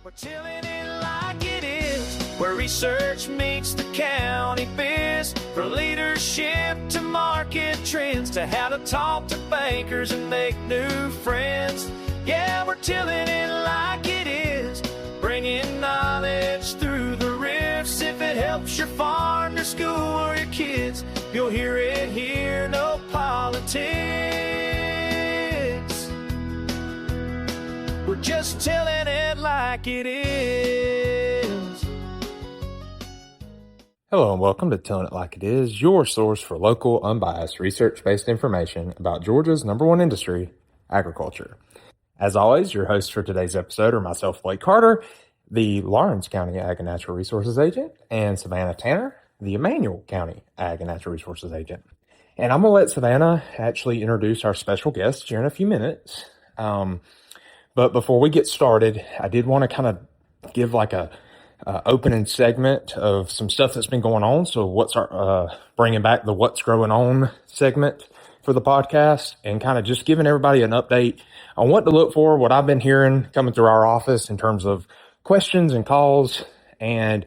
We're tilling it like it is, where research meets the county biz. From leadership to market trends, to how to talk to bankers and make new friends. Yeah, we're tilling it like it is, bringing knowledge through the rifts. If it helps your farm, your school, or your kids, you'll hear it here, no politics. We're just telling it like it is. Hello and welcome to Telling It Like It Is, your source for local, unbiased, research-based information about Georgia's number one industry, agriculture. As always, your hosts for today's episode are myself, Blake Carter, the Lawrence County Ag and Natural Resources Agent, and Savannah Tanner, the Emmanuel County Ag and Natural Resources Agent. And I'm going to let Savannah actually introduce our special guest here in a few minutes. But before we get started, I did want to kind of give like a opening segment of some stuff that's been going on. So what's our bringing back the What's Growing On segment for the podcast, and kind of just giving everybody an update on what to look for, what I've been hearing coming through our office in terms of questions and calls. And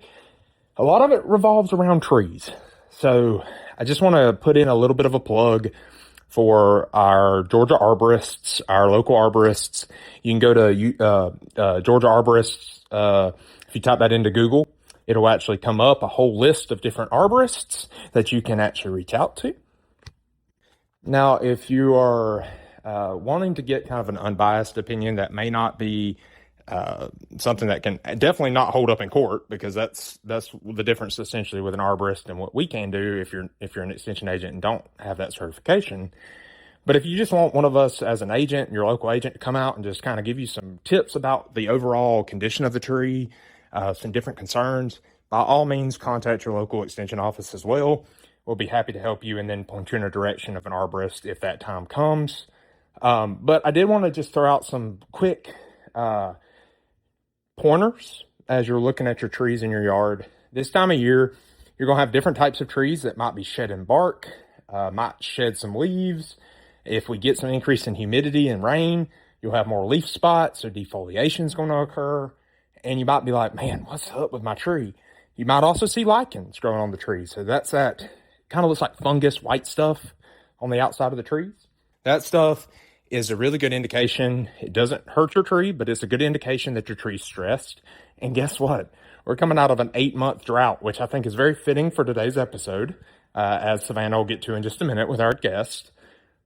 a lot of it revolves around trees. So I just want to put in a little bit of a plug for our Georgia arborists, our local arborists. You can go to Georgia arborists. If you type that into Google, it'll actually come up a whole list of different arborists that you can actually reach out to. Now, if you are wanting to get kind of an unbiased opinion that may not be something that can definitely not hold up in court, because that's the difference essentially with an arborist and what we can do if you're an extension agent and don't have that certification. But if you just want one of us as an agent, your local agent, to come out and just kind of give you some tips about the overall condition of the tree, some different concerns, by all means contact your local extension office as well. We'll be happy to help you and then point you in a direction of an arborist if that time comes. But I did want to just throw out some quick pointers as you're looking at your trees in your yard. This time of year, you're going to have different types of trees that might be shedding bark, might shed some leaves. If we get some increase in humidity and rain, you'll have more leaf spots, so defoliation is going to occur. And you might be like, man, what's up with my tree? You might also see lichens growing on the tree. So that's that kind of looks like fungus, white stuff on the outside of the trees. That stuff is a really good indication. It doesn't hurt your tree, but it's a good indication that your tree's stressed. And guess what? We're coming out of an 8-month drought, which I think is very fitting for today's episode, as Savannah will get to in just a minute with our guest.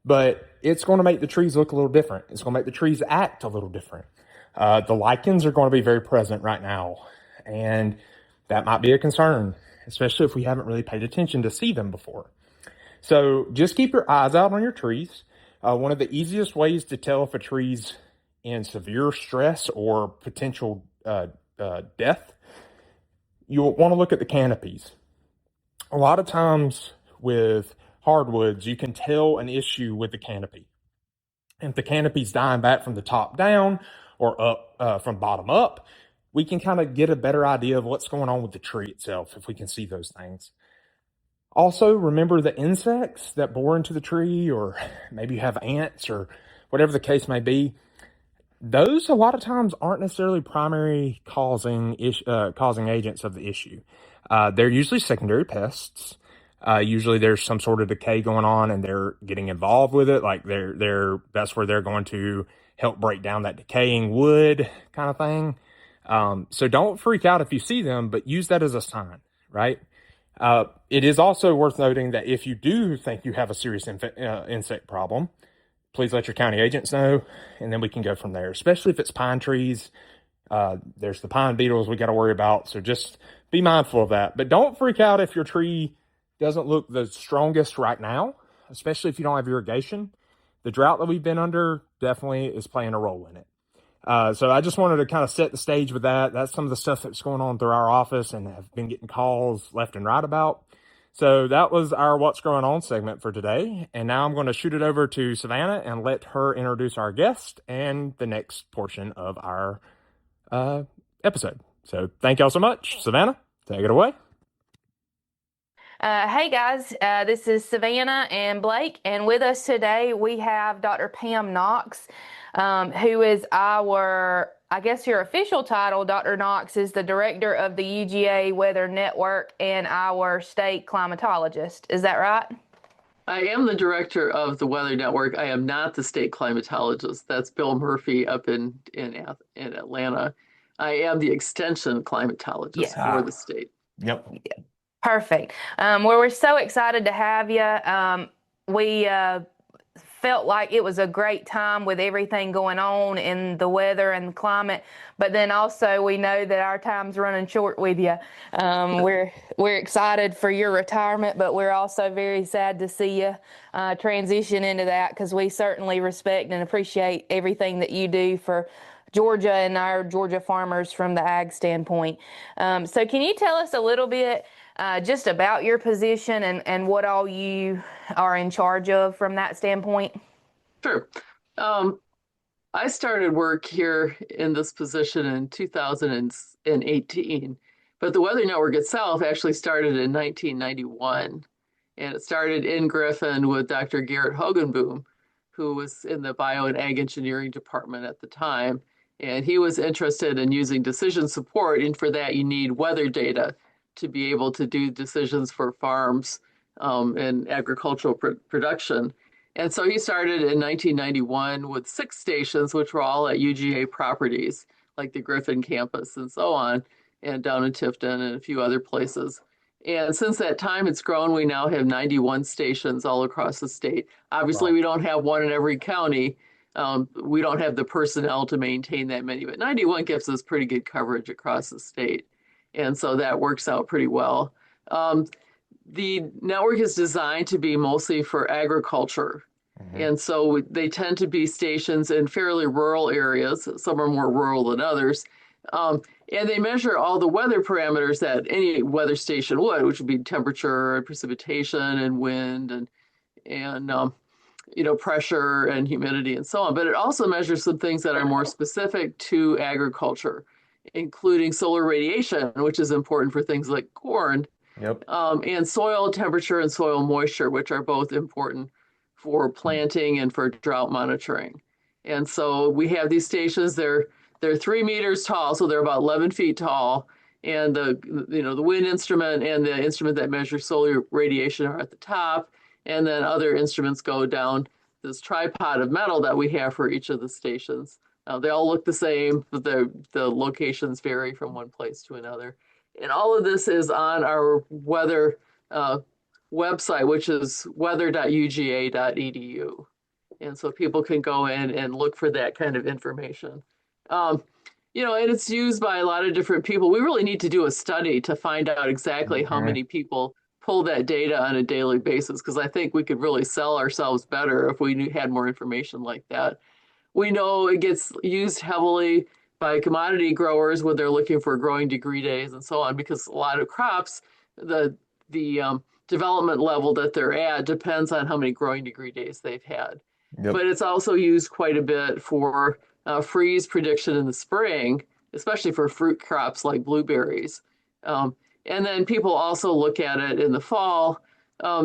But it's going to make the trees look a little different. It's going to make the trees act a little different. The lichens are going to be very present right now, and that might be a concern, especially if we haven't really paid attention to see them before. So just keep your eyes out on your trees. One of the easiest ways to tell if a tree's in severe stress or potential death, you'll want to look at the canopies. A lot of times with hardwoods, you can tell an issue with the canopy. If the canopy's dying back from the top down or up from bottom up, we can kind of get a better idea of what's going on with the tree itself if we can see those things. Also, remember the insects that bore into the tree, or maybe you have ants or whatever the case may be. Those a lot of times aren't necessarily primary causing agents of the issue. They're usually secondary pests. Usually there's some sort of decay going on and they're getting involved with it. Like that's where they're going to help break down that decaying wood kind of thing. So don't freak out if you see them, but use that as a sign, right? It is also worth noting that if you do think you have a serious insect problem, please let your county agents know, and then we can go from there, especially if it's pine trees. There's the pine beetles we got to worry about, so just be mindful of that. But don't freak out if your tree doesn't look the strongest right now, especially if you don't have irrigation. The drought that we've been under definitely is playing a role in it. So I just wanted to kind of set the stage with that. That's some of the stuff that's going on through our office and have been getting calls left and right about. So that was our What's Growing On segment for today. And now I'm going to shoot it over to Savannah and let her introduce our guest and the next portion of our episode. So thank y'all so much. Savannah, take it away. Hey guys, this is Savannah and Blake, and with us today we have Dr. Pam Knox, who is our I guess your official title, Dr. Knox, is the director of the UGA Weather Network and our state climatologist. Is that right? I am the director of the Weather Network. I am not the state climatologist. That's Bill Murphy up in Atlanta. I am the extension climatologist Yeah. for the state. Yep. Perfect. Well, we're so excited to have you. We felt like it was a great time with everything going on in the weather and the climate, but then also we know that our time's running short with you. We're excited for your retirement, but we're also very sad to see you transition into that, because we certainly respect and appreciate everything that you do for Georgia and our Georgia farmers from the ag standpoint. So can you tell us a little bit just about your position and what all you are in charge of from that standpoint? Sure. I started work here in this position in 2018, but the Weather Network itself actually started in 1991. And it started in Griffin with Dr. Garrett Hogenboom, who was in the bio and ag engineering department at the time. And he was interested in using decision support. And for that, you need weather data to be able to do decisions for farms and agricultural production. And so he started in 1991 with 6 stations, which were all at UGA properties, like the Griffin campus and so on, and down in Tifton and a few other places. And since that time, it's grown. We now have 91 stations all across the state. Obviously, Wow. we don't have one in every county. We don't have the personnel to maintain that many, but 91 gives us pretty good coverage across the state. And so that works out pretty well. The network is designed to be mostly for agriculture. And so they tend to be stations in fairly rural areas. Some are more rural than others. And they measure all the weather parameters that any weather station would, which would be temperature and precipitation and wind and pressure and humidity and so on. But it also measures some things that are more specific to agriculture, including solar radiation, which is important for things like corn, Yep. and soil temperature and soil moisture, which are both important for planting and for drought monitoring. And so we have these stations. They're 3 meters tall, so they're about 11 feet tall. And the wind instrument and the instrument that measures solar radiation are at the top. And then other instruments go down this tripod of metal that we have for each of the stations. They all look the same, but the locations vary from one place to another. And all of this is on our weather website, which is weather.uga.edu. And so people can go in and look for that kind of information. And it's used by a lot of different people. We really need to do a study to find out exactly how many people pull that data on a daily basis, because I think we could really sell ourselves better if we had more information like that. We know it gets used heavily by commodity growers when they're looking for growing degree days and so on, because a lot of crops, the development level that they're at depends on how many growing degree days they've had. Yep. But it's also used quite a bit for freeze prediction in the spring, especially for fruit crops like blueberries. And then people also look at it in the fall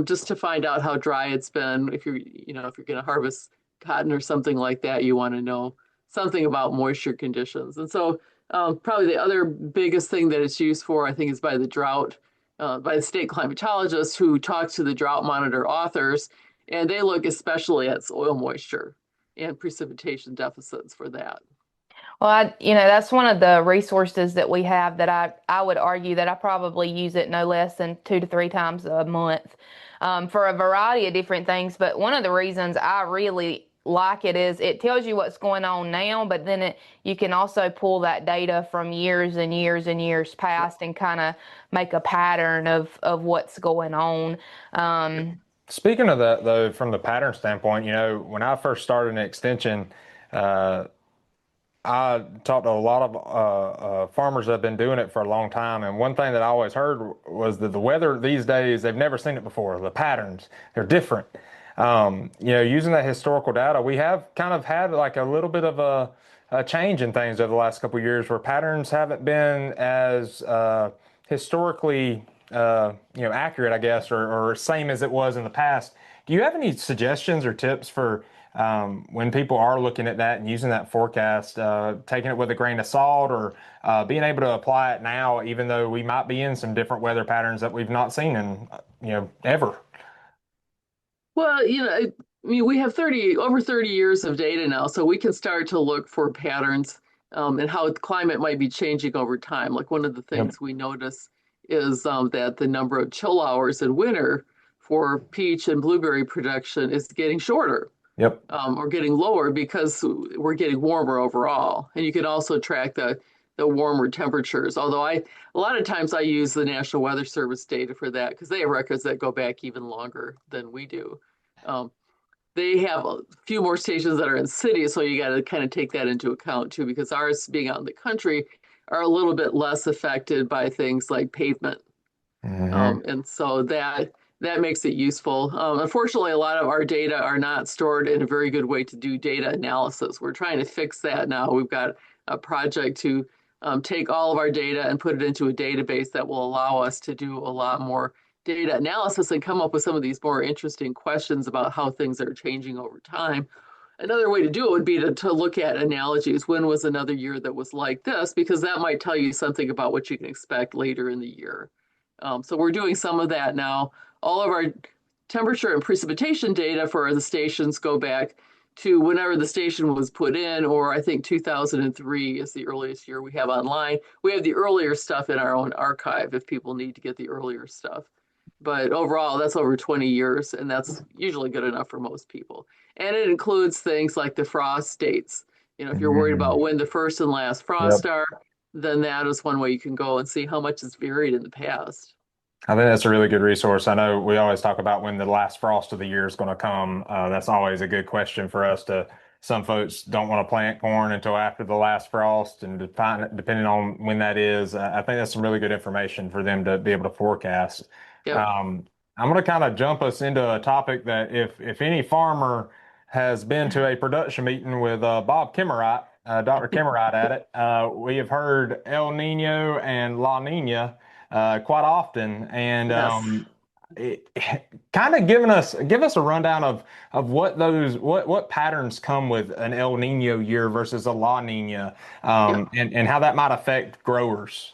just to find out how dry it's been. If you're going to harvest cotton or something like that, you want to know something about moisture conditions. And so probably the other biggest thing that it's used for, I think, is by the drought, by the state climatologists who talk to the drought monitor authors, and they look especially at soil moisture and precipitation deficits for that. Well, that's one of the resources that we have that I would argue that I probably use it no less than 2 to 3 times a month for a variety of different things. But one of the reasons I really like it is it tells you what's going on now, but then you can also pull that data from years and years and years past and kind of make a pattern of what's going on. Speaking of that, though, from the pattern standpoint, when I first started in extension, I talked to a lot of farmers that have been doing it for a long time, and one thing that I always heard was that the weather these days, they've never seen it before. The patterns, they're different. Using that historical data, we have kind of had like a little bit of a change in things over the last couple of years where patterns haven't been as historically accurate, I guess, or same as it was in the past. Do you have any suggestions or tips for when people are looking at that and using that forecast, taking it with a grain of salt or being able to apply it now, even though we might be in some different weather patterns that we've not seen in, ever. Well, I mean, we have over 30 years of data now, so we can start to look for patterns and how the climate might be changing over time. Like one of the Yep. things we notice is that the number of chill hours in winter for peach and blueberry production is getting shorter Yep. or getting lower because we're getting warmer overall. And you can also track the warmer temperatures. Although a lot of times I use the National Weather Service data for that because they have records that go back even longer than we do. Um, they have a few more stations that are in cities, so you got to kind of take that into account too, because ours being out in the country are a little bit less affected by things like pavement. Hmm. And so that makes it useful. Unfortunately, a lot of our data are not stored in a very good way to do data analysis. We're trying to fix that now. We've got a project to take all of our data and put it into a database that will allow us to do a lot more data analysis and come up with some of these more interesting questions about how things are changing over time. Another way to do it would be to look at analogies. When was another year that was like this? Because that might tell you something about what you can expect later in the year. So we're doing some of that now. All of our temperature and precipitation data for the stations go back to whenever the station was put in, or I think 2003 is the earliest year we have online. We have the earlier stuff in our own archive if people need to get the earlier stuff. But overall, that's over 20 years, and that's usually good enough for most people. And it includes things like the frost dates. If you're worried Hmm. about when the first and last frost Yep. are, then that is one way you can go and see how much it's varied in the past. I think that's a really good resource. I know we always talk about when the last frost of the year is going to come. That's always a good question for us to. Some folks don't want to plant corn until after the last frost, and depending on when that is, I think that's some really good information for them to be able to forecast. Yep. Um, I'm going to kind of jump us into a topic that if any farmer has been to a production meeting with Bob Kimmerite, Dr. Kimmerite at it, we have heard El Nino and La Nina quite often, and Yes. it, kind of give us a rundown of what patterns come with an El Nino year versus a La Nina, Yep. and how that might affect growers.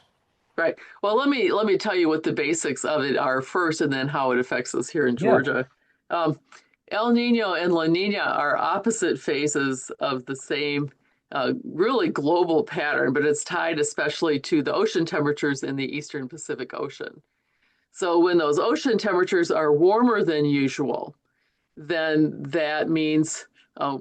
Right. Well, let me tell you what the basics of it are first, and then how it affects us here in Yeah. Georgia. Um, El Nino and La Nina are opposite phases of the same, really global pattern, but it's tied especially to the ocean temperatures in the eastern Pacific Ocean. So when those ocean temperatures are warmer than usual, then that means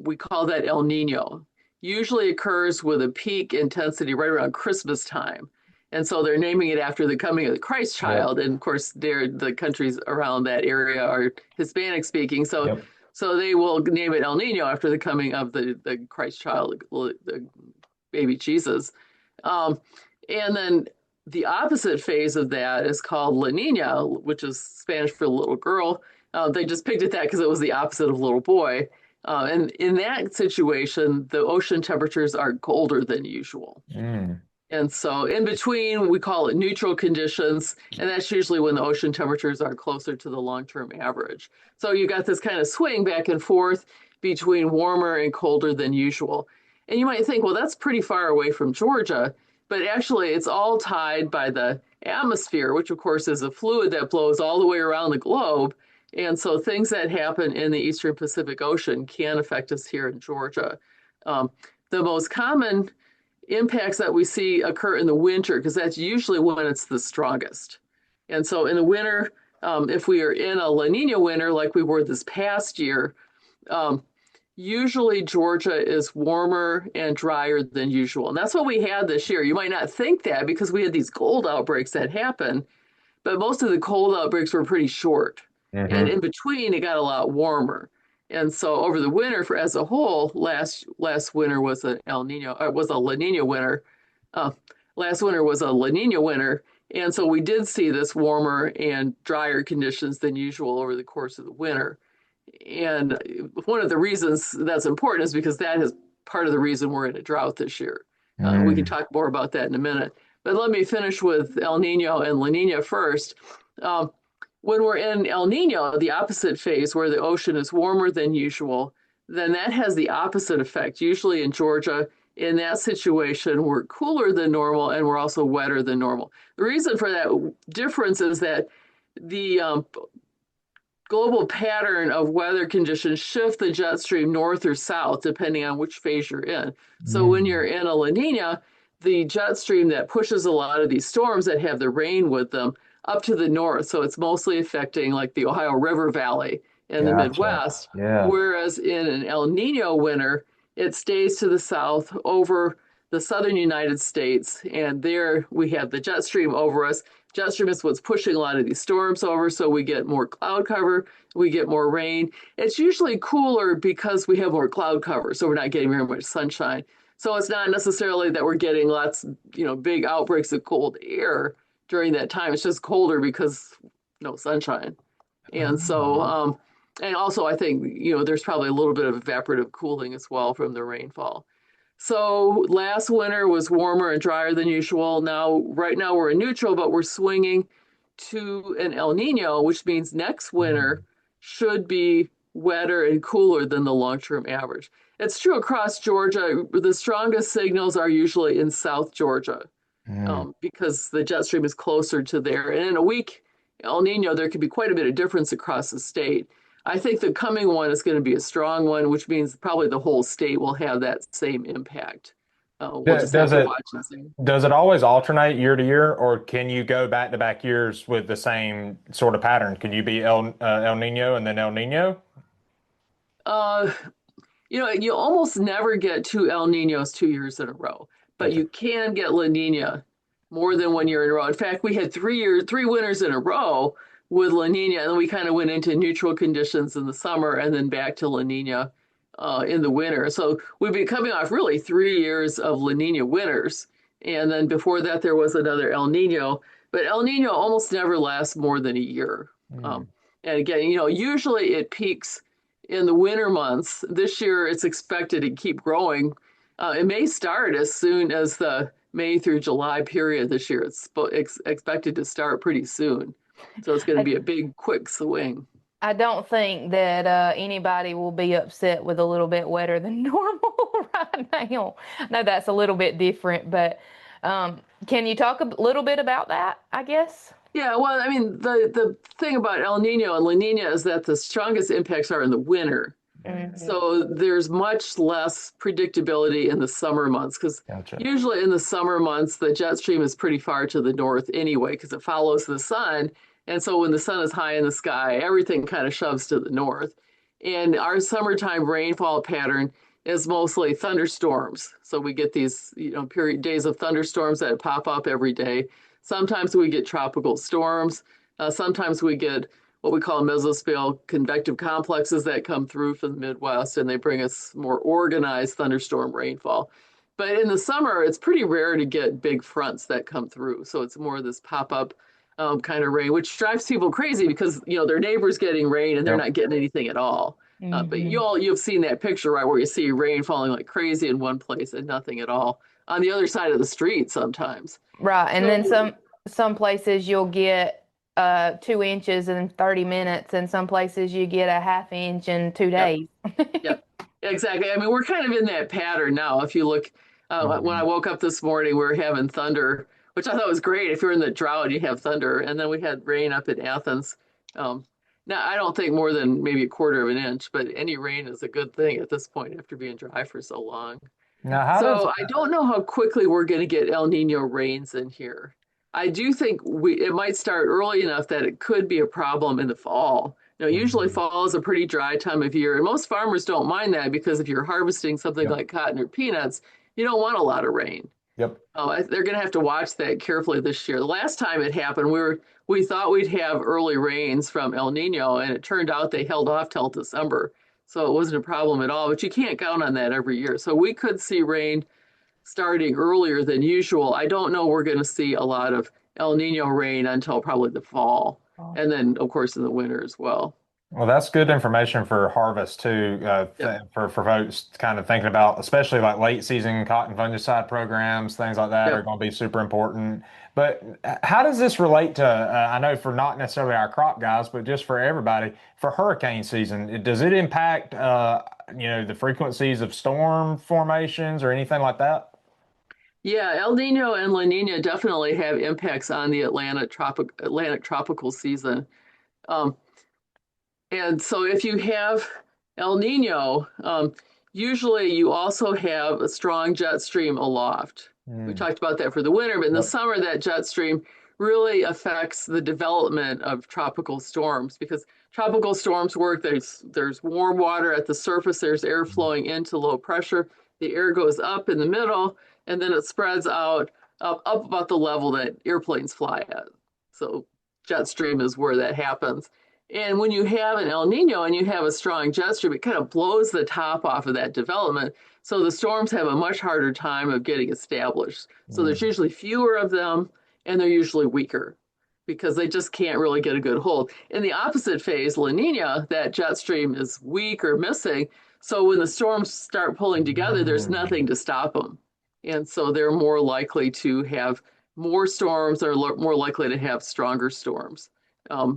we call that El Nino. Usually occurs with a peak intensity right around Christmas time. And so they're naming it after the coming of the Christ Yep. child. And of course, the countries around that area are Hispanic speaking. So Yep. so they will name it El Nino after the coming of the Christ child, the baby Jesus. Um, and then the opposite phase of that is called La Nina, which is Spanish for little girl. They just picked it that because it was the opposite of little boy. And in that situation, the ocean temperatures are colder than usual. Mm. And so in between, we call it neutral conditions. And that's usually when the ocean temperatures are closer to the long-term average. So you got this kind of swing back and forth between warmer and colder than usual. And you might think, well, that's pretty far away from Georgia. But actually, it's all tied by the atmosphere, which of course is a fluid that blows all the way around the globe. And so things that happen in the Eastern Pacific Ocean can affect us here in Georgia. Um, the most common impacts that we see occur in the winter because that's usually when it's the strongest. And so in the winter, if we are in a La Nina winter like we were this past year, um, usually Georgia is warmer and drier than usual. And that's what we had this year. You might not think that because we had these cold outbreaks that happened, but most of the cold outbreaks were pretty short. And Hmm. in between, it got a lot warmer. And so over the winter, for as a whole, last winter was an El Nino, was a La Nina winter. Uh, Last winter was a La Nina winter, and so we did see this warmer and drier conditions than usual over the course of the winter. And one of the reasons that's important is because that is part of the reason we're in a drought this year. We can Mm. talk more about that in a minute. But let me finish with El Nino and La Nina first. When we're in El Nino, the opposite phase where the ocean is warmer than usual, then that has the opposite effect. Usually in Georgia, in that situation, we're cooler than normal and we're also wetter than normal. The reason for that difference is that the global pattern of weather conditions shift the jet stream north or south, depending on which phase you're in. So when you're in a La Nina, the jet stream that pushes a lot of these storms that have the rain with them up to the north. So it's mostly affecting like the Ohio River Valley in the Gotcha. Midwest. Yeah. Whereas in an El Nino winter, it stays to the south over the southern United States. And there we have the jet stream over us. Jet stream is what's pushing a lot of these storms over, so we get more cloud cover, we get more rain. It's usually cooler because we have more cloud cover, so we're not getting very much sunshine. So it's not necessarily that we're getting lots, big outbreaks of cold air during that time. It's just colder because no sunshine. And so, and also I think, there's probably a little bit of evaporative cooling as well from the rainfall. So last winter was warmer and drier than usual. Right now we're in neutral, but we're swinging to an El Nino, which means next winter should be wetter and cooler than the long-term average. It's true across Georgia. The strongest signals are usually in South Georgia because the jet stream is closer to there. And in a weak El Nino, there could be quite a bit of difference across the state. I think the coming one is going to be a strong one, which means probably the whole state will have that same impact. We'll just have Does to it watch and see. does it always alternate year to year, or can you go back to back years with the same sort of pattern? Can you be El Nino and then El Nino? Uh, you almost never get two El Ninos 2 years in a row, but Gotcha. you can get La Nina more than 1 year in a row. In fact, we had 3 winters in a row with La Nina, and then we kind of went into neutral conditions in the summer and then back to La Nina in the winter. So we've been coming off really 3 years of La Nina winters. And then before that, there was another El Nino, but El Nino almost never lasts more than a year. Um, and again, usually it peaks in the winter months. This year, it's expected to keep growing. It may start as soon as the May through July period this year. It's expected to start pretty soon. So it's going to be a big, quick swing. I don't think that anybody will be upset with a little bit wetter than normal right now. I know that's a little bit different, but can you talk a little bit about that, I guess? Yeah, well, I mean, the thing about El Nino and La Nina is that the strongest impacts are in the winter. So there's much less predictability in the summer months because Gotcha. usually in the summer months, the jet stream is pretty far to the north anyway because it follows the sun. And so when the sun is high in the sky, everything kind of shoves to the north. And our summertime rainfall pattern is mostly thunderstorms. So we get these, days of thunderstorms that pop up every day. Sometimes we get tropical storms. Sometimes we get what we call mesoscale convective complexes that come through from the Midwest, and they bring us more organized thunderstorm rainfall. But in the summer, it's pretty rare to get big fronts that come through. So it's more this pop-up kind of rain, which drives people crazy because, their neighbor's getting rain and they're not getting anything at all. But you've seen that picture, right, where you see rain falling like crazy in one place and nothing at all on the other side of the street sometimes. Right. And then some places you'll get 2 inches in 30 minutes, and some places you get a half inch in 2 days. Yep, exactly. I mean, we're kind of in that pattern now. If you look, when I woke up this morning, we were having thunder, which I thought was great. If you're in the drought, you have thunder. And then we had rain up in Athens. Now, I don't think more than maybe a quarter of an inch, but any rain is a good thing at this point after being dry for so long. Now, So I don't know how quickly we're going to get El Nino rains in here. I do think it might start early enough that it could be a problem in the fall. Usually fall is a pretty dry time of year, and most farmers don't mind that because if you're harvesting something like cotton or peanuts, you don't want a lot of rain. Yep. They're going to have to watch that carefully this year. The last time it happened, we thought we'd have early rains from El Nino, and it turned out they held off till December. So it wasn't a problem at all, but you can't count on that every year. So we could see rain starting earlier than usual. I don't know we're going to see a lot of El Nino rain until probably the fall, and then, of course, in the winter as well. Well, that's good information for harvest too, Yep. for folks kind of thinking about, especially like late season cotton fungicide programs, things like that are Yep. going to be super important. But how does this relate to, I know for not necessarily our crop guys, but just for everybody, for hurricane season, does it impact, the frequencies of storm formations or anything like that? Yeah, El Nino and La Nina definitely have impacts on the Atlantic tropical season. Um, and so if you have El Nino, usually you also have a strong jet stream aloft. We Mm, talked about that for the winter, but in the yep. summer, that jet stream really affects the development of tropical storms because tropical storms work. There's warm water at the surface, there's air flowing into low pressure. The air goes up in the middle, and then it spreads out up about the level that airplanes fly at. So jet stream is where that happens. And when you have an El Nino and you have a strong jet stream, it kind of blows the top off of that development. So the storms have a much harder time of getting established. So there's Mm, usually fewer of them and they're usually weaker because they just can't really get a good hold. In the opposite phase, La Nina, that jet stream is weak or missing. So when the storms start pulling together, there's mm, nothing to stop them. And so they're more likely to have more storms, or more likely to have stronger storms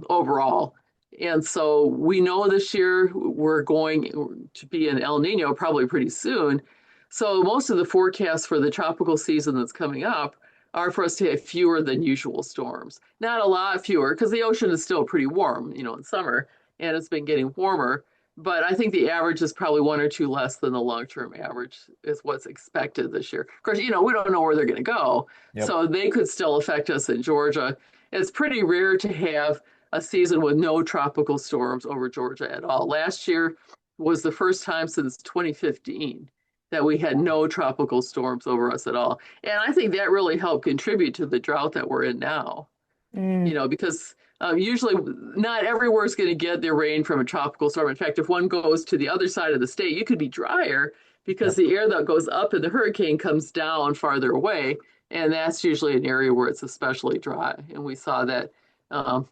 overall. And so we know this year we're going to be in El Nino probably pretty soon. So most of the forecasts for the tropical season that's coming up are for us to have fewer than usual storms. Not a lot fewer, because the ocean is still pretty warm, in summer, and it's been getting warmer. But I think the average is probably one or two less than the long-term average is what's expected this year. Of course, we don't know where they're going to go, yep. so they could still affect us in Georgia. It's pretty rare to have a season with no tropical storms over Georgia at all. Last year was the first time since 2015 that we had no tropical storms over us at all. And I think that really helped contribute to the drought that we're in now, Mm. because usually not everywhere is going to get their rain from a tropical storm. In fact, if one goes to the other side of the state, you could be drier because Yep. the air that goes up in the hurricane comes down farther away. And that's usually an area where it's especially dry. And we saw that um,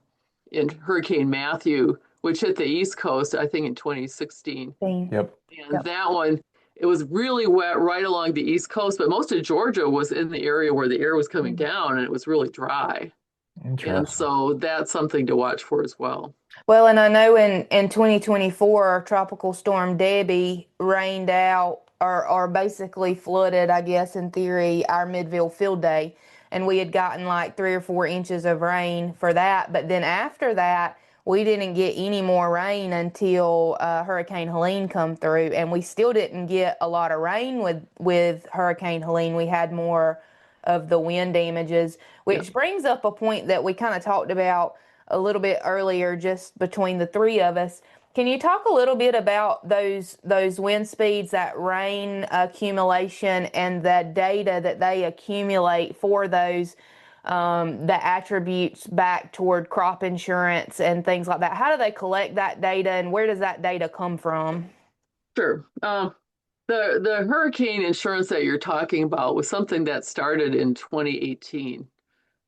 in Hurricane Matthew, which hit the East Coast, I think in 2016. Same. Yep. And that one, it was really wet right along the East Coast, but most of Georgia was in the area where the air was coming Yep. down and it was really dry. And Interesting. so that's something to watch for as well. Well, and I know in 2024, Tropical Storm Debbie rained out or basically flooded, I guess, in theory, our Midville field day. And we had gotten like 3 or 4 inches of rain for that. But then after that, we didn't get any more rain until Hurricane Helene come through. And we still didn't get a lot of rain with Hurricane Helene. We had more of the wind damages, Yep. which brings up a point that we kind of talked about a little bit earlier, just between the three of us. Can you talk a little bit about those wind speeds, that rain accumulation, and the data that they accumulate for those, the attributes back toward crop insurance and things like that? How do they collect that data, and where does that data come from? Sure. The hurricane insurance that you're talking about was something that started in 2018.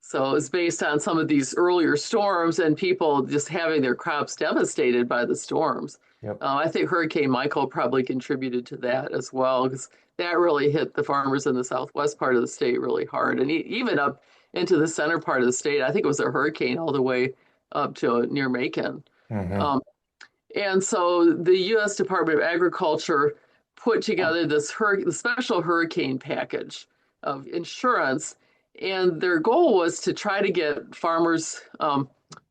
So it's based on some of these earlier storms and people just having their crops devastated by the storms. Yep. I think Hurricane Michael probably contributed to that as well, because that really hit the farmers in the southwest part of the state really hard, and even up into the center part of the state. I think it was a hurricane all the way up to near Macon. Hmm. Um, and so the U.S. Department of Agriculture put together the special hurricane package of insurance, and their goal was to try to get farmers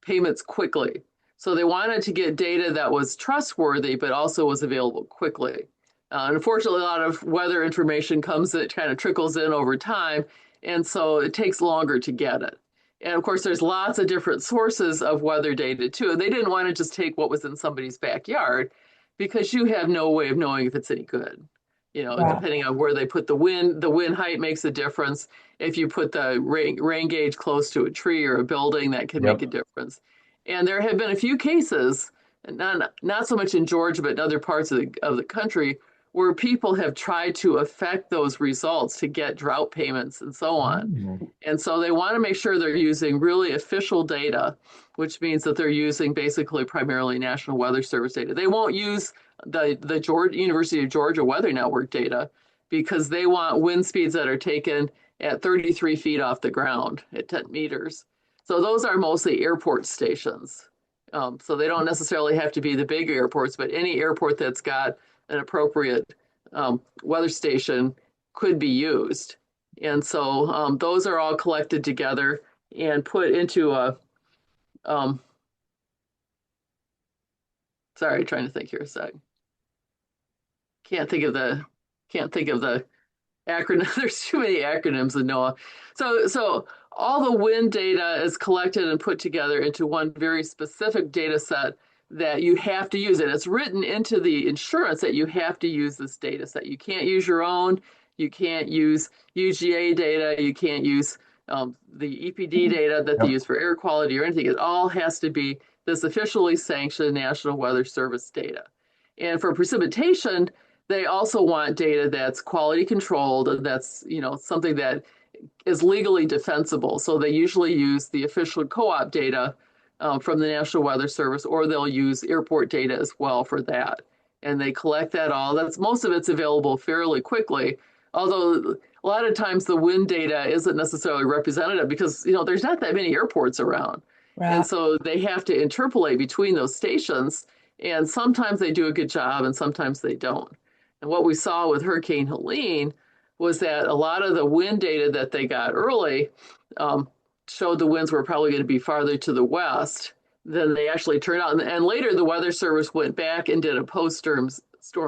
payments quickly. So they wanted to get data that was trustworthy, but also was available quickly. Unfortunately, a lot of weather information it kind of trickles in over time, and so it takes longer to get it. And of course, there's lots of different sources of weather data too. And they didn't want to just take what was in somebody's backyard because you have no way of knowing if it's any good. Right. Depending on where they put the wind height makes a difference. If you put the rain gauge close to a tree or a building, that can make a Yep. difference. And there have been a few cases, not so much in Georgia, but in other parts of the country, where people have tried to affect those results to get drought payments and so on. Mm. And so they want to make sure they're using really official data, which means that they're using basically primarily National Weather Service data. They won't use the University of Georgia Weather Network data because they want wind speeds that are taken at 33 feet off the ground at 10 meters. So those are mostly airport stations. So they don't necessarily have to be the big airports, but any airport that's got an appropriate weather station could be used. And so those are all collected together and put into a, sorry, trying to think here a sec. Can't think of the acronym. There's too many acronyms in NOAA. So all the wind data is collected and put together into one very specific data set that you have to use. And it's written into the insurance that you have to use this data set. You can't use your own. You can't use UGA data. You can't use the EPD data that they Yep. use for air quality or anything. It all has to be this officially sanctioned National Weather Service data. And for precipitation, they also want data that's quality controlled and that's, something that is legally defensible. So they usually use the official co-op data from the National Weather Service, or they'll use airport data as well for that. And they collect that all. Most of it's available fairly quickly, although a lot of times the wind data isn't necessarily representative because, there's not that many airports around. Right. And so they have to interpolate between those stations. And sometimes they do a good job and sometimes they don't. And what we saw with Hurricane Helene was that a lot of the wind data that they got early showed the winds were probably going to be farther to the west than they actually turned out. And later, the Weather Service went back and did a post-storm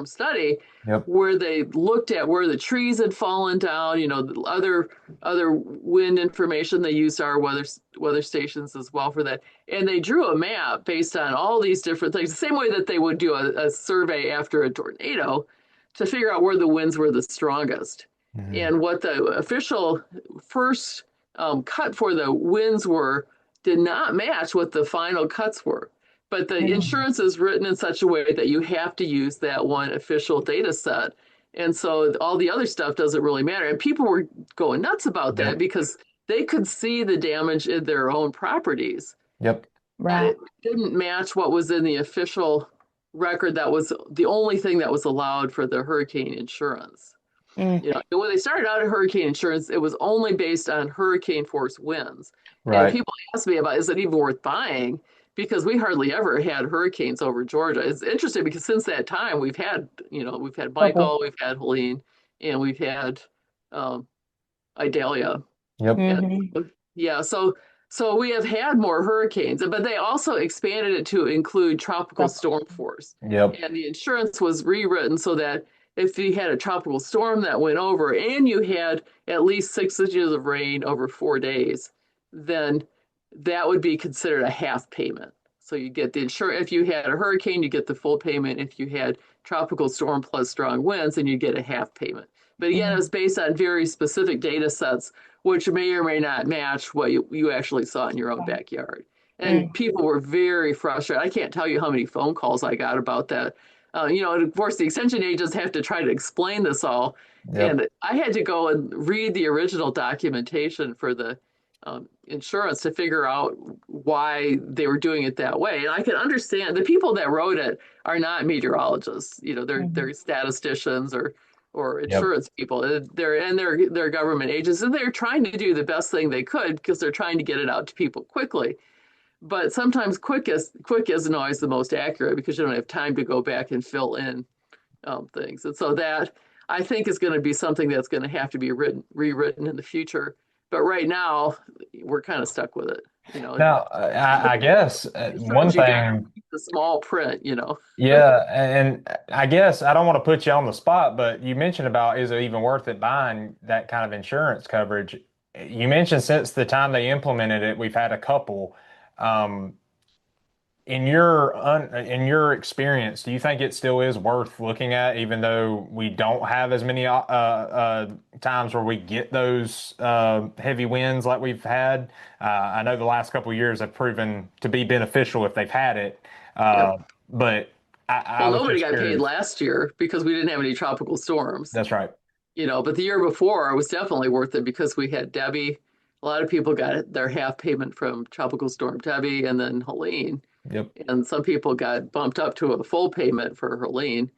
study Yep. where they looked at where the trees had fallen down, other wind information. They used our weather stations as well for that. And they drew a map based on all these different things, the same way that they would do a survey after a tornado to figure out where the winds were the strongest. Mm-hmm. And what the official first cut for the winds were did not match what the final cuts were. But the insurance is written in such a way that you have to use that one official data set. And so all the other stuff doesn't really matter. And people were going nuts about that because they could see the damage in their own properties. Yep. Right. And it didn't match what was in the official record. That was the only thing that was allowed for the hurricane insurance. When they started out at hurricane insurance, it was only based on hurricane force winds. Right. And people ask me about, is it even worth buying? Because we hardly ever had hurricanes over Georgia. It's interesting because since that time we've had Michael, we've had Helene, and we've had Idalia. Yep. And, yeah, so we have had more hurricanes, but they also expanded it to include tropical storm force. Yep. And the insurance was rewritten so that if you had a tropical storm that went over and you had at least 6 inches of rain over 4 days, then that would be considered a half payment. So you get the insurance. If you had a hurricane, you get the full payment. If you had tropical storm plus strong winds, then you get a half payment. But again, it was based on very specific data sets, which may or may not match what you actually saw in your own backyard. And people were very frustrated. I can't tell you how many phone calls I got about that. And of course, the extension agents have to try to explain this all. Yep. And I had to go and read the original documentation for the insurance to figure out why they were doing it that way. And I can understand the people that wrote it are not meteorologists. They're statisticians or insurance people. They're government agents, and they're trying to do the best thing they could because they're trying to get it out to people quickly. But sometimes quick isn't always the most accurate because you don't have time to go back and fill in things. And so that, I think, is going to be something that's going to have to be rewritten in the future. But right now, we're kind of stuck with it. Now, I guess one thing, the small print, yeah, and I guess I don't want to put you on the spot, but you mentioned about, is it even worth it buying that kind of insurance coverage? You mentioned since the time they implemented it, we've had a couple. In your experience, do you think it still is worth looking at, even though we don't have as many times where we get those heavy winds like we've had? I know the last couple of years have proven to be beneficial if they've had it, but I Well, was nobody just got paid curious. last year because we didn't have any tropical storms. That's right. But the year before it was definitely worth it because we had Debbie. A lot of people got their half payment from Tropical Storm Debbie and then Helene. Yep. And some people got bumped up to a full payment for Helene.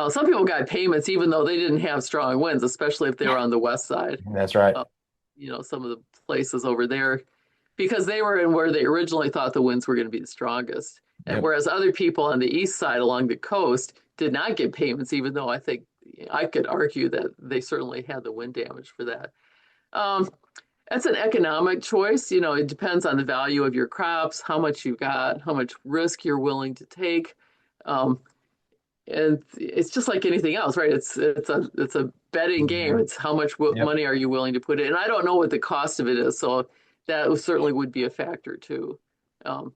Some people got payments even though they didn't have strong winds, especially if they were on the west side. That's right. Uh, some of the places over there, because they were in where they originally thought the winds were going to be the strongest. And Yep. whereas other people on the east side along the coast did not get payments, even though I think I could argue that they certainly had the wind damage for that. Um, that's an economic choice. It depends on the value of your crops, how much you got, how much risk you're willing to take. Um, and it's just like anything else, right? It's a betting game. Mhm. It's how much Yep. money are you willing to put in. And I don't know what the cost of it is, so that certainly would be a factor too. Um,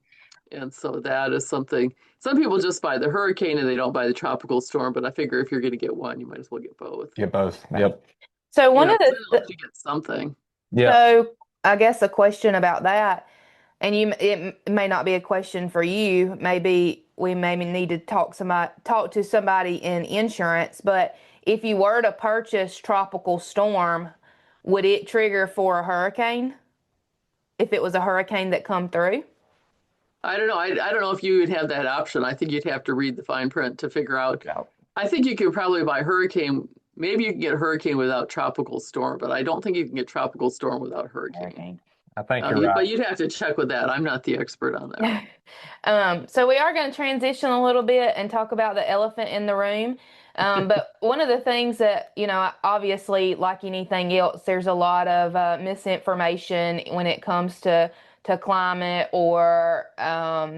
and so that is something. Some people just buy the hurricane and they don't buy the tropical storm. But I figure if you're going to get one, you might as well get both. Get both. Right. Yep. So one of Because then at the least you get something. Yep. so I guess a question about that, and it may not be a question for you. Maybe we maybe need to talk to somebody in insurance. But if you were to purchase tropical storm, would it trigger for a hurricane if it was a hurricane that come through? I don't know. I don't know if you would have that option. I think you'd have to read the fine print to figure out. No. I think you could probably buy hurricane. Maybe you can get hurricane without tropical storm, but I don't think you can get tropical storm without hurricane. Hurricane. I think you're right. But you'd have to check with that. I'm not the expert on that. So we are going to transition a little bit and talk about the elephant in the room. But one of the things that, obviously, like anything else, there's a lot of misinformation when it comes to climate or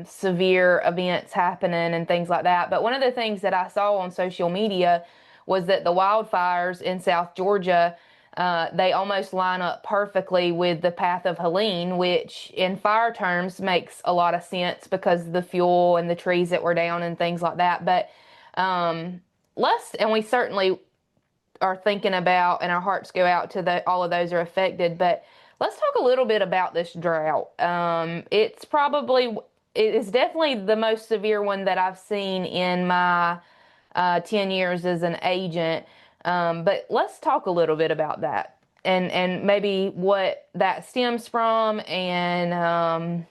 severe events happening and things like that. But one of the things that I saw on social media was that the wildfires in South Georgia, they almost line up perfectly with the path of Helene, which in fire terms makes a lot of sense because of the fuel and the trees that were down and things like that. But and we certainly are thinking about, and our hearts go out to all of those are affected. But let's talk a little bit about this drought. It is definitely the most severe one that I've seen in my 10 years as an agent. But let's talk a little bit about that and maybe what that stems from and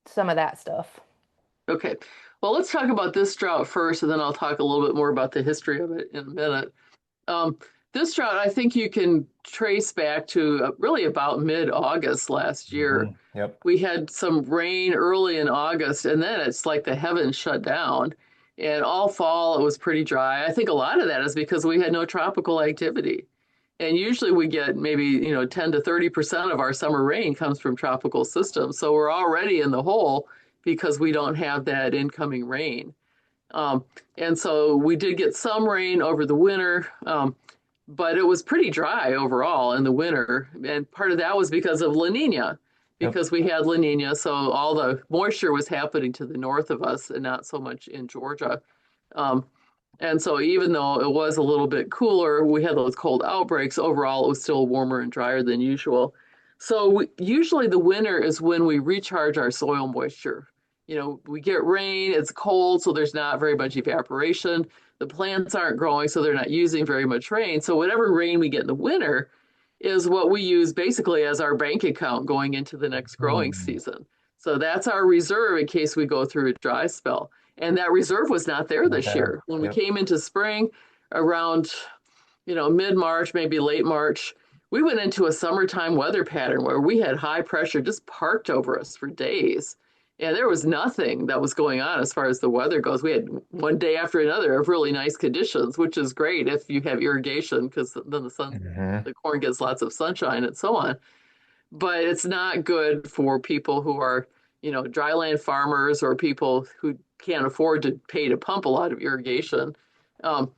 some of that stuff. Okay. Well, let's talk about this drought first, and then I'll talk a little bit more about the history of it in a minute. Um, this drought, I think you can trace back to really about mid-August last year. Yep. We had some rain early in August, and then it's like the heavens shut down. And all fall, it was pretty dry. I think a lot of that is because we had no tropical activity. And usually we get maybe, 10 to 30% of our summer rain comes from tropical systems. So we're already in the hole because we don't have that incoming rain. And so we did get some rain over the winter, but it was pretty dry overall in the winter. And part of that was because of La Nina, Yep. because we had La Nina. So all the moisture was happening to the north of us and not so much in Georgia. Um, and so even though it was a little bit cooler, we had those cold outbreaks. Overall, it was still warmer and drier than usual. So usually the winter is when we recharge our soil moisture. We get rain, it's cold, so there's not very much evaporation. The plants aren't growing, so they're not using very much rain. So whatever rain we get in the winter is what we use basically as our bank account going into the next growing Mm. season. So that's our reserve in case we go through a dry spell. And that reserve was not there Not this there. year. When we Yep. came into spring around, mid-March, maybe late March, we went into a summertime weather pattern where we had high pressure just parked over us for days. And there was nothing that was going on as far as the weather goes. We had one day after another of really nice conditions, which is great if you have irrigation because then Hmm. the corn gets lots of sunshine and so on. But it's not good for people who are, dryland farmers or people who can't afford to pay to pump a lot of irrigation. Um,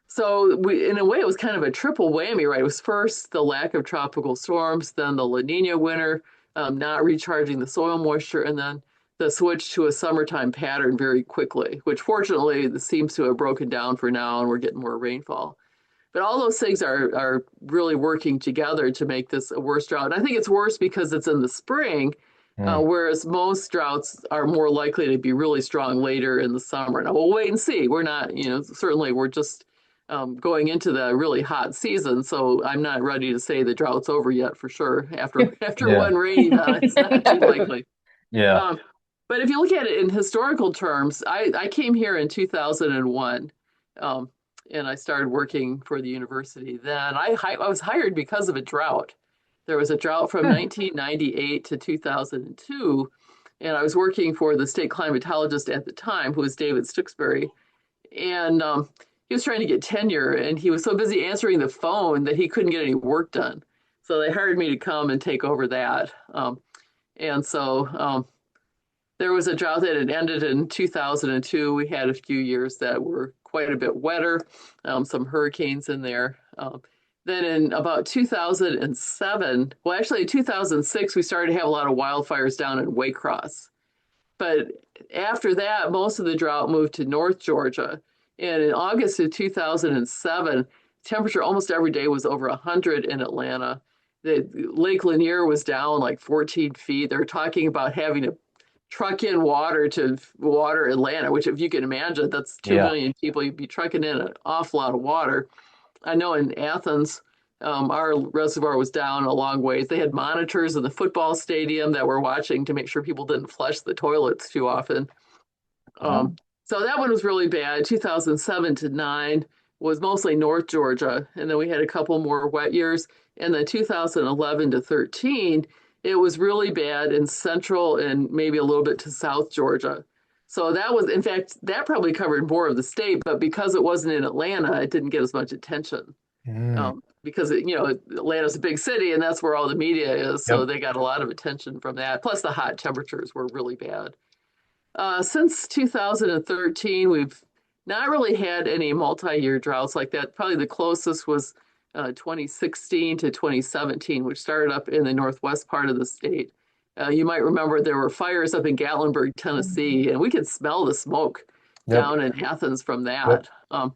so in a way, it was kind of a triple whammy, right? It was first the lack of tropical storms, then the La Nina winter, not recharging the soil moisture, and then the switch to a summertime pattern very quickly, which fortunately seems to have broken down for now, and we're getting more rainfall. But all those things are really working together to make this a worse drought. And I think it's worse because it's in the spring, Mm. whereas most droughts are more likely to be really strong later in the summer. Now we'll wait and see. We're not, certainly we're just going into the really hot season, so I'm not ready to say the drought's over yet for sure. After Yeah. one rainy event, it's not too No. likely. Yeah. Um, but if you look at it in historical terms, I came here in 2001, um, and I started working for the university. Then I was hired because of a drought. There was a drought from Hmm. 1998 to 2002, and I was working for the state climatologist at the time, who was David Stooksbury, and he was trying to get tenure, and he was so busy answering the phone that he couldn't get any work done. So they hired me to come and take over that. And so there was a drought that had ended in 2002. We had a few years that were quite a bit wetter, some hurricanes in there. Then in about 2007, well, actually in 2006, we started to have a lot of wildfires down in Waycross. But after that, most of the drought moved to North Georgia. And in August of 2007, temperature almost every day was over 100 in Atlanta. The Lake Lanier was down like 14 feet. They're talking about having to truck in water to water Atlanta, which, if you can imagine, that's 2 Yeah. million people. You'd be trucking in an awful lot of water. I know in Athens, our reservoir was down a long ways. They had monitors in the football stadium that were watching to make sure people didn't flush the toilets too often. Wow. Um, so that one was really bad. 2007 to 9 was mostly North Georgia. And then we had a couple more wet years. And then 2011 to 13, it was really bad in central and maybe a little bit to South Georgia. So that was, in fact, that probably covered more of the state, but because it wasn't in Atlanta, it didn't get as much attention. Mm. Because Atlanta's a big city and that's where all the media is, so Yep. they got a lot of attention from that. Plus, the hot temperatures were really bad. Since 2013, we've not really had any multi-year droughts like that. Probably the closest was 2016 to 2017, which started up in the northwest part of the state. You might remember there were fires up in Gatlinburg, Tennessee, and we could smell the smoke Yep. down in Athens from Yep. that.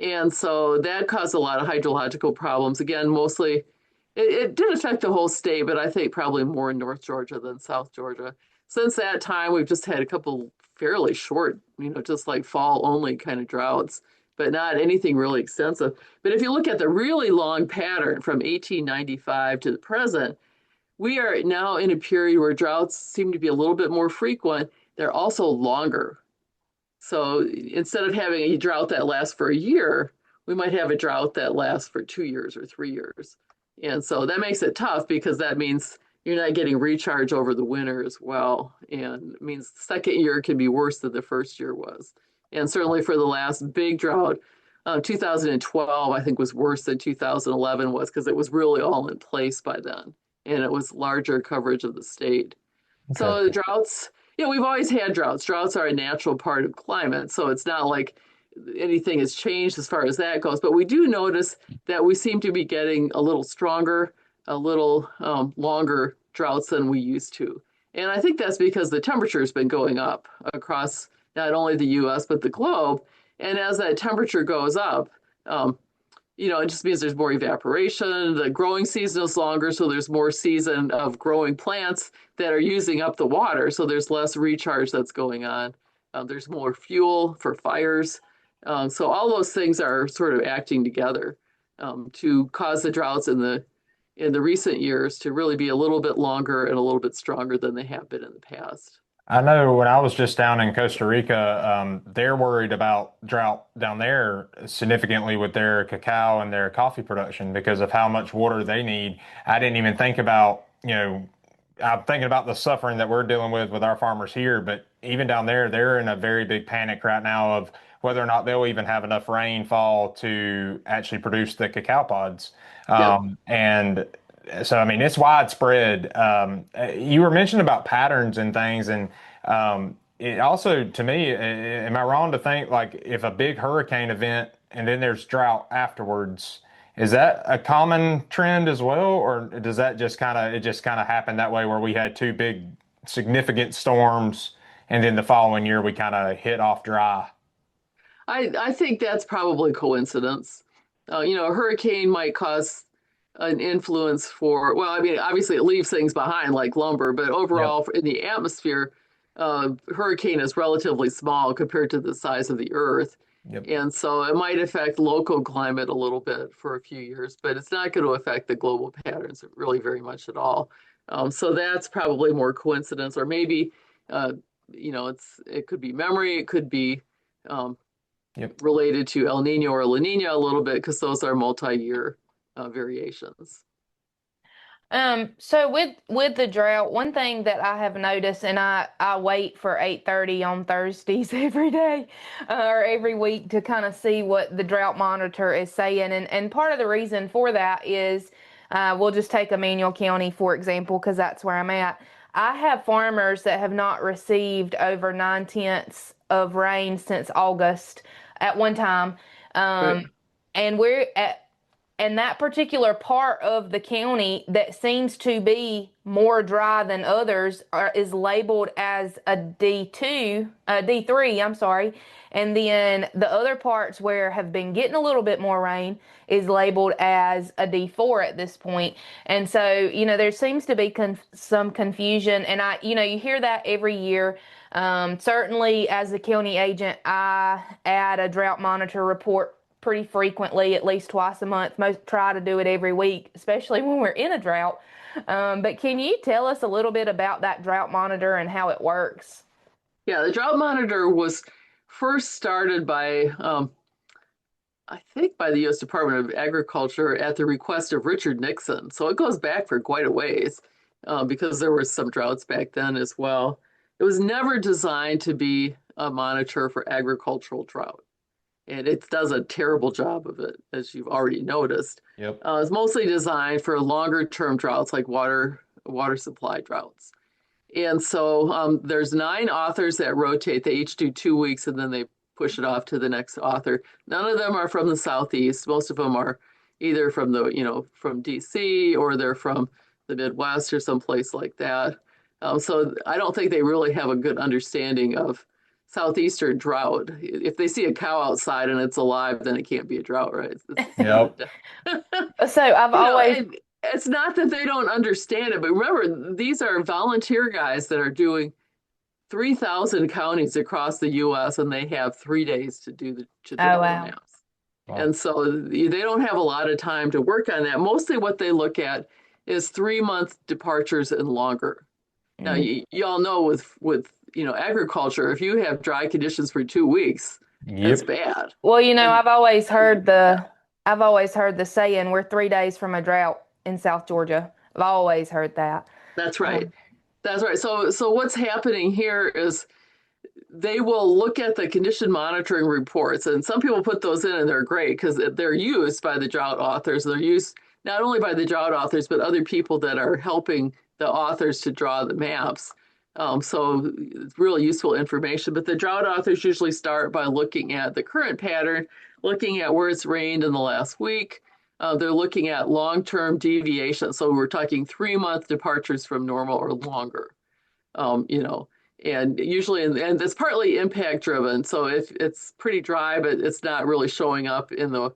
And so that caused a lot of hydrological problems. Again, mostly it did affect the whole state, but I think probably more in North Georgia than South Georgia. Since that time, we've just had a couple fairly short, just like fall only kind of droughts, but not anything really extensive. But if you look at the really long pattern from 1895 to the present, we are now in a period where droughts seem to be a little bit more frequent. They're also longer. So instead of having a drought that lasts for a year, we might have a drought that lasts for 2 years or 3 years. And so that makes it tough because that means you're not getting recharge over the winter as well. And it means the second year can be worse than the first year was. And certainly for the last big drought, 2012, I think, was worse than 2011 was because it was really all in place by then. And it was larger coverage of the state. Okay. So the droughts, we've always had droughts. Droughts are a natural part of climate, so it's not like anything has changed as far as that goes. But we do notice that we seem to be getting a little stronger, a little longer droughts than we used to. And I think that's because the temperature has been going up across not only the US, but the globe. And as that temperature goes up, um, it just means there's more evaporation. The growing season is longer, so there's more season of growing plants that are using up the water. So there's less recharge that's going on. There's more fuel for fires. So all those things are sort of acting together to cause the droughts in the recent years to really be a little bit longer and a little bit stronger than they have been in the past. I know when I was just down in Costa Rica, they're worried about drought down there significantly with their cacao and their coffee production because of how much water they need. I didn't even think about, I'm thinking about the suffering that we're dealing with our farmers here, but even down there, they're in a very big panic right now of whether or not they'll even have enough rainfall to actually produce the cacao pods. Yep. And so, I mean, it's widespread. You were mentioning about patterns and things, and it also, to me, am I wrong to think like if a big hurricane event and then there's drought afterwards, is that a common trend as well, or does that just kind of happen that way where we had two big significant storms and then the following year we kind of hit off dry? I think that's probably coincidence. A hurricane might cause an influence for, well, I mean, obviously it leaves things behind like lumber, but Yep. overall in the atmosphere, hurricane is relatively small compared to the size of the Earth. Yep. And so it might affect local climate a little bit for a few years, but it's not going to affect the global patterns really very much at all. So that's probably more coincidence, or maybe, uh, it could be memory, it could be um, Yep. related to El Nino or La Nina a little bit because those are multi-year variations. So with the drought, one thing that I have noticed, and I wait for 8:30 on Thursdays every day, or every week to kind of see what the drought monitor is saying, and part of the reason for that is, we'll just take Emmanuel County for example, because that's where I'm at. I have farmers that have not received over 9/10 of rain since August at one time, Right. and we're at and that particular part of the county that seems to be more dry than others is labeled as a D2, D3, I'm sorry. And then the other parts where have been getting a little bit more rain is labeled as a D4 at this point. And so, there seems to be some confusion. And you hear that every year. Certainly, as a county agent, I add a drought monitor report pretty frequently, at least twice a month. Most try to do it every week, especially when we're in a drought. But can you tell us a little bit about that drought monitor and how it works? Yeah, the drought monitor was first started by, I think, by the U.S. Department of Agriculture at the request of Richard Nixon. So it goes back for quite a ways because there were some droughts back then as well. It was never designed to be a monitor for agricultural drought. And it does a terrible job of it, as you've already noticed. Yep. It's mostly designed for longer term droughts like water supply droughts. And so there's 9 authors that rotate. They each do 2 weeks and then they push it off to the next author. None of them are from the Southeast. Most of them are either from from DC, or they're from the Midwest or someplace like that. So I don't think they really have a good understanding of Southeastern drought. If they see a cow outside and it's alive, then it can't be a drought, right? Yep. So I've always, And it's not that they don't understand it, but remember, these are volunteer guys that are doing 3,000 counties across the U.S. and they have 3 days to oh draw the wow. maps. Wow. And so they don't have a lot of time to work on that. Mostly what they look at is 3 month departures and longer. Now, Mm. you all know with agriculture, if you have dry conditions for 2 weeks, that's Yep. bad. Well, And I've always heard the saying, we're 3 days from a drought in South Georgia. I've always heard that. that's right. Um, That's right. So what's happening here is they will look at the condition monitoring reports, and some people put those in and they're great because they're used by the drought authors. They're used not only by the drought authors, but other people that are helping the authors to draw the maps. So it's really useful information. But the drought authors usually start by looking at the current pattern, looking at where it's rained in the last week. They're looking at long-term deviation. So we're talking 3 month departures from normal or longer. Um, you know, and usually, and it's partly impact driven. So if it's pretty dry, but it's not really showing up in the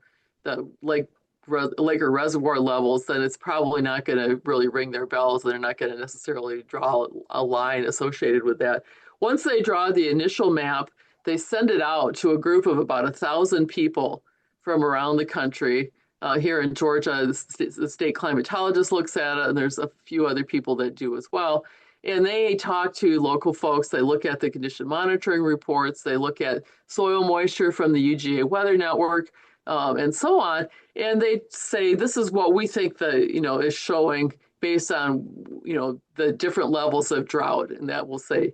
lake or reservoir levels, then it's probably not going to really ring their bells. They're not going to necessarily draw a line associated with that. Once they draw the initial map, they send it out to a group of about 1,000 people from around the country. Here in Georgia, the state climatologist looks at it, and there's a few other people that do as well. And they talk to local folks. They look at the condition monitoring reports. They look at soil moisture from the UGA Weather Network, and so on. And they say, this is what we think is showing based on, the different levels of drought. And that will say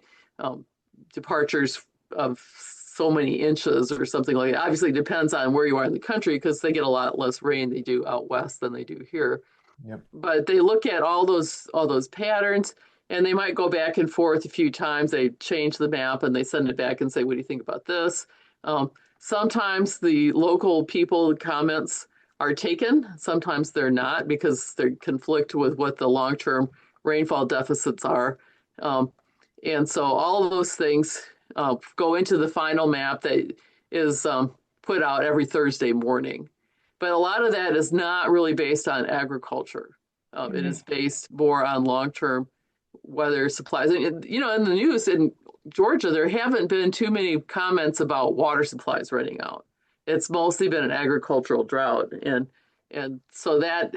departures of so many inches or something like that. Obviously, it depends on where you are in the country because they get a lot less rain they do out west than they do here. Yep. But they look at all those patterns, and they might go back and forth a few times. They change the map and they send it back and say, what do you think about this? Sometimes the local people comments are taken. Sometimes they're not because they conflict with what the long-term rainfall deficits are. And so all of those things go into the final map that is put out every Thursday morning. But a lot of that is not really based on agriculture. It Mhm. is based more on long-term weather supplies. And, you know, in the news in Georgia, there haven't been too many comments about water supplies running out. It's mostly been an agricultural drought, and so that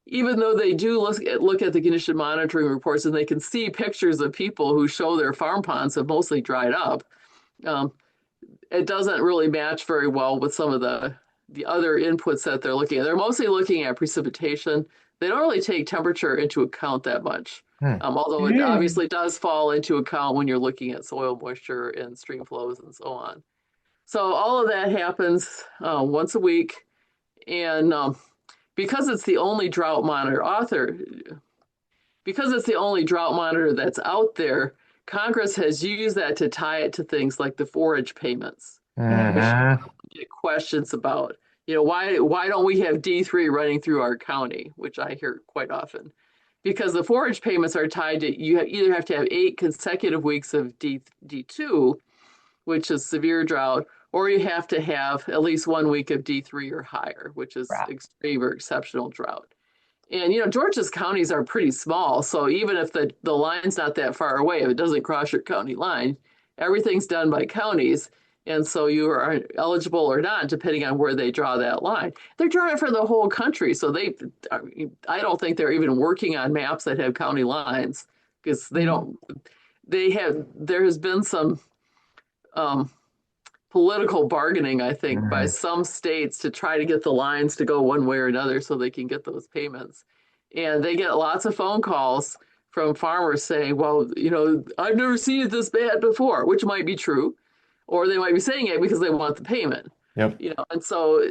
even though they do look at the condition monitoring reports and they can see pictures of people who show their farm ponds have mostly dried up, um, it doesn't really match very well with some of the other inputs that they're looking at. They're mostly looking at precipitation. They don't really take temperature into account that much, Hmm. although it Mm. obviously does fall into account when you're looking at soil moisture and stream flows and so on. So all of that happens once a week, and because it's the only drought monitor author, because it's the only drought monitor that's out there, Congress has used that to tie it to things like the forage payments, which Mhm. Mm-hmm. get questions about. You know, why don't we have D3 running through our county, which I hear quite often. Because the forage payments are tied to either have to have 8 consecutive weeks of D2, which is severe drought, or you have to have at least 1 week of D3 or higher, which is Right. extreme or exceptional drought. And you know, Georgia's counties are pretty small, so even if the line's not that far away, if it doesn't cross your county line, everything's done by counties. And so you are eligible or not, depending on where they draw that line. They're drawing it for the whole country, so I don't think they're even working on maps that have county lines because they Mhm. don't. There has been some um, political bargaining, I think, by Mm-hmm. some states to try to get the lines to go one way or another so they can get those payments. And they get lots of phone calls from farmers saying, well, you know, I've never seen it this bad before, which might be true, or they might be saying it because they want the payment. Yep. You know, and so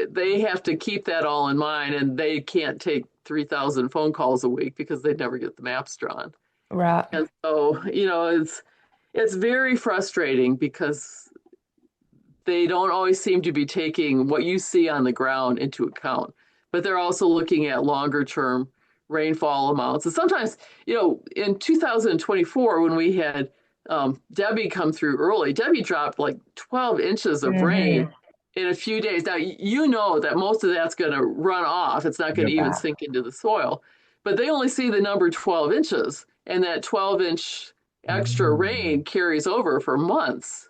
they have to keep that all in mind, and they can't take 3,000 phone calls a week because they'd never get the maps drawn. Right. And so, you know, it's very frustrating because they don't always seem to be taking what you see on the ground into account, but they're also looking at longer term rainfall amounts. And sometimes, you know, in 2024, when we had Debbie come through early, Debbie dropped like 12 inches of rain Mhm. in a few days. Now, you know that most of that's going to run off, it's not going to Yep. even Right. sink into the soil, but they only see the number 12 inches, and that 12-inch extra Mm-hmm. rain carries over for months.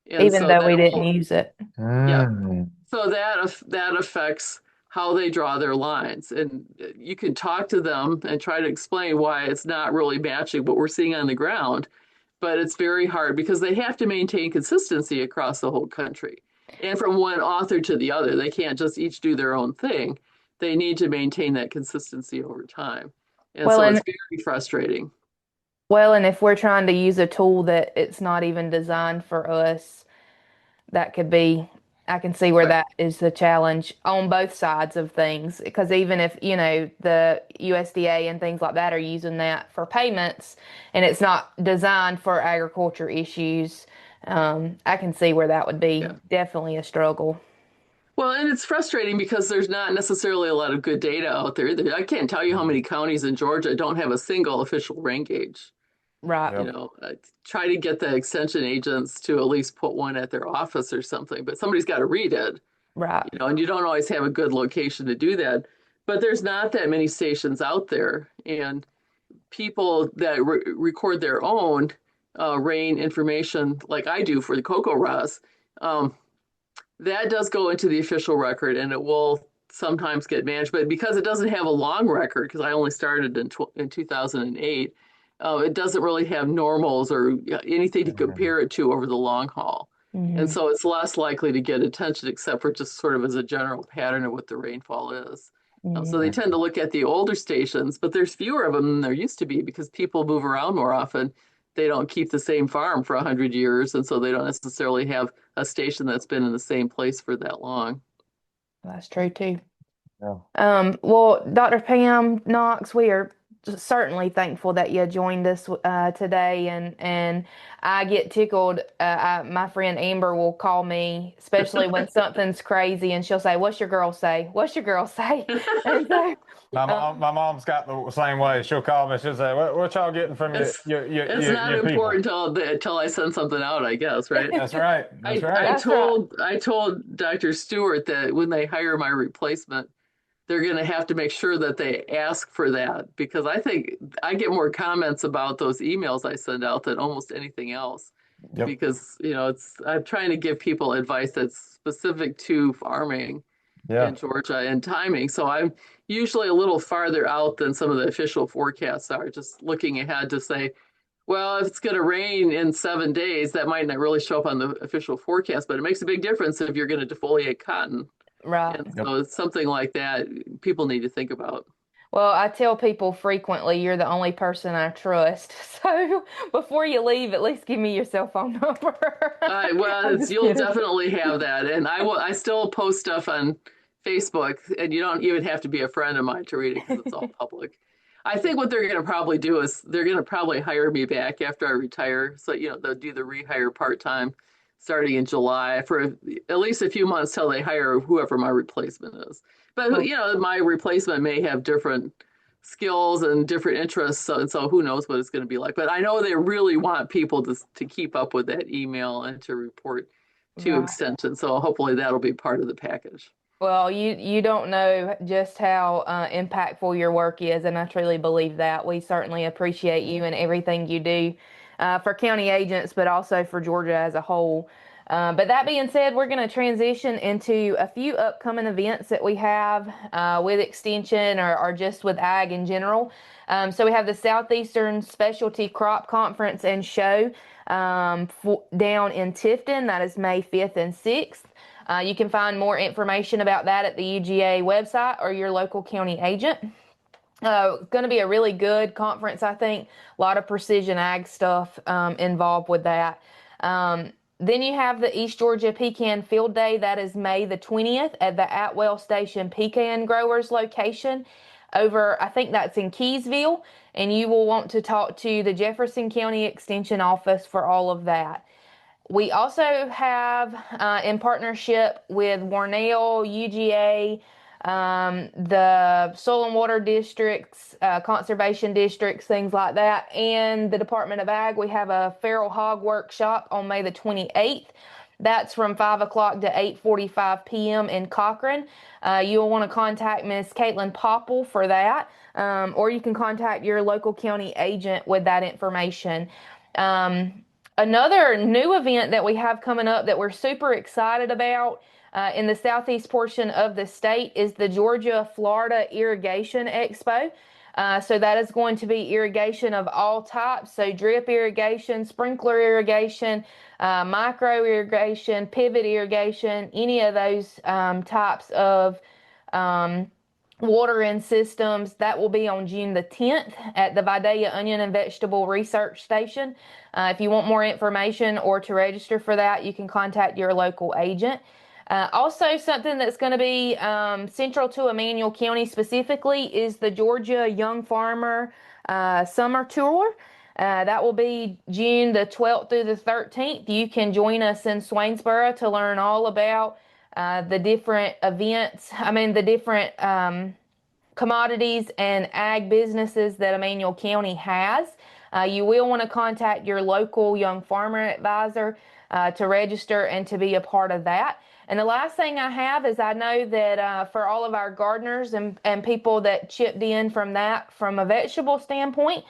And Even so though that we didn't will, use it. yeah. Mm-hmm. So that affects how they draw their lines, and you can talk to them and try to explain why it's not really matching what we're seeing on the ground, but it's very hard because they have to maintain consistency across the whole country, and from one author to the other, they can't just each do their own thing. They need to maintain that consistency over time, and Well, so it's and very frustrating. if we're trying to use a tool that it's not even designed for us, that could be, I can see where Right. that is the challenge on both sides of things. Because even if, the USDA and things like that are using that for payments and it's not designed for agriculture issues, I can see where that would be Yeah. definitely a struggle. Well, and it's frustrating because there's not necessarily a lot of good data out there either. I can't tell you how many counties in Georgia don't have a single official rain gauge. Right, You Yep. know, try to get the extension agents to at least put one at their office or something, but somebody's got to read it, right. you know, and you don't always have a good location to do that. But there's not that many stations out there, and people that record their own rain information, like I do for the Cocoa Ross, um, that does go into the official record, and it will sometimes get managed. But because it doesn't have a long record, because I only started in 2008, it doesn't really have normals or anything to Mm-hmm. compare it to over the long haul. And Hmm. so it's less likely to get attention, except for just sort of as a general pattern of what the rainfall is. So they Hmm. tend to look at the older stations, but there's fewer of them than there used to be because people move around more often. They don't keep the same farm for 100 years, and so they don't necessarily have a station that's been in the same place for that long. That's true too. Yeah. Well, Dr. Pam Knox, we are certainly thankful that you joined us today, and I get tickled. My friend Amber will call me, especially when something's crazy, and she'll say, "What's your girl say? What's your girl say?" And so, My mom's got the same way. She'll call me. She'll say, "What y'all getting from It's not your people?" important until I send something out, I guess, right? That's right. That's right. That's right. I told Dr. Stewart that when they hire my replacement, they're going to have to make sure that they ask for that, because I think I get more comments about those emails I send out than almost anything else. Yep. Because, I'm trying to give people advice that's specific to farming Yeah. in Georgia and timing. So I'm usually a little farther out than some of the official forecasts are, just looking ahead to say, well, if it's going to rain in 7 days, that might not really show up on the official forecast, but it makes a big difference if you're going to defoliate cotton. Right. And so it's something like that people need to think about. Well, I tell people frequently, you're the only person I trust. So before you leave, at least give me your cell phone number. Well, I'm just you'll kidding. definitely have that. And I still post stuff on Facebook, and you don't even have to be a friend of mine to read it because it's all public. I think what they're going to probably do is they're going to probably hire me back after I retire. So, they'll do the rehire part-time starting in July for at least a few months till they hire whoever my replacement is. But, my replacement may have different skills and different interests. So who knows what it's going to be like. But I know they really want people to keep up with that email and to report to Right. extension. So hopefully that'll be part of the package. Well, you don't know just how impactful your work is, and I truly believe that. We certainly appreciate you and everything you do for county agents, but also for Georgia as a whole. But that being said, we're going to transition into a few upcoming events that we have with Extension or just with Ag in general. So we have the Southeastern Specialty Crop Conference and Show down in Tifton. That is May 5th and 6th. You can find more information about that at the UGA website or your local county agent. Going to be a really good conference, I think. A lot of precision ag stuff involved with that. Then you have the East Georgia Pecan Field Day. That is May the 20th at the Atwell Station Pecan Growers location over, I think that's in Keysville. And you will want to talk to the Jefferson County Extension Office for all of that. We also have, in partnership with Warnell, UGA, the Soil and Water Districts, Conservation Districts, things like that, and the Department of Ag, we have a feral hog workshop on May the 28th. That's from 5 o'clock to 8:45 p.m. in Cochran. You'll want to contact Ms. Caitlin Popple for that, or you can contact your local county agent with that information. Another new event that we have coming up that we're super excited about in the southeast portion of the state is the Georgia-Florida Irrigation Expo. So that is going to be irrigation of all types. So drip irrigation, sprinkler irrigation, micro irrigation, pivot irrigation, any of those types of watering systems. That will be on June the 10th at the Vidalia Onion and Vegetable Research Station. If you want more information or to register for that, you can contact your local agent. Also, something that's going to be central to Emanuel County specifically is the Georgia Young Farmer Summer Tour. That will be June the 12th through the 13th. You can join us in Swainsboro to learn all about the different events, the different commodities and ag businesses that Emanuel County has. You will want to contact your local young farmer advisor to register and to be a part of that. And the last thing I have is I know that for all of our gardeners and people that chipped in from that, from a vegetable standpoint,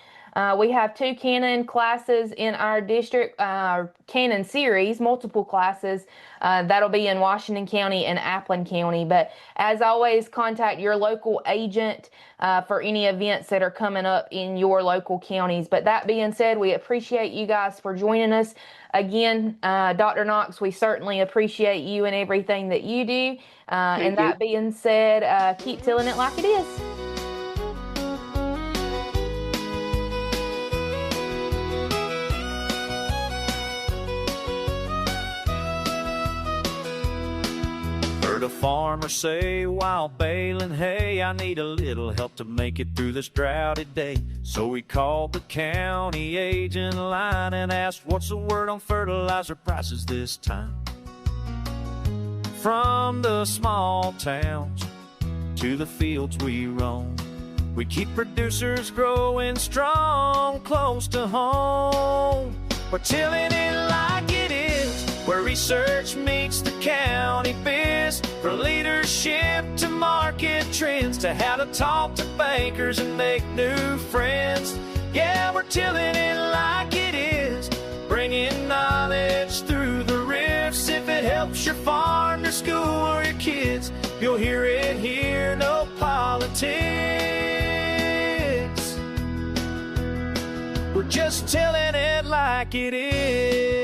we have 2 Canon classes in our district, Canon series, multiple classes. That'll be in Washington County and Appleton County. But as always, contact your local agent for any events that are coming up in your local counties. But that being said, we appreciate you guys for joining us. Again, Dr. Knox, we certainly appreciate you and everything that you do. And that being said, keep tilling it like it is. farmer say while baling hay, I need a little help to make it through this droughty day. So we called the county agent line and asked, what's the word on fertilizer prices this time? From the small towns to the fields we roam, we keep producers growing strong close to home. We're tilling it like it is, where research meets the county biz. For leadership to market trends, to how to talk to bankers and make new friends. Yeah, we're tilling it like it is, bringing knowledge through the rifts. If it helps your farm, your school, or your kids, you'll hear it here, no politics. We're just telling it like it is.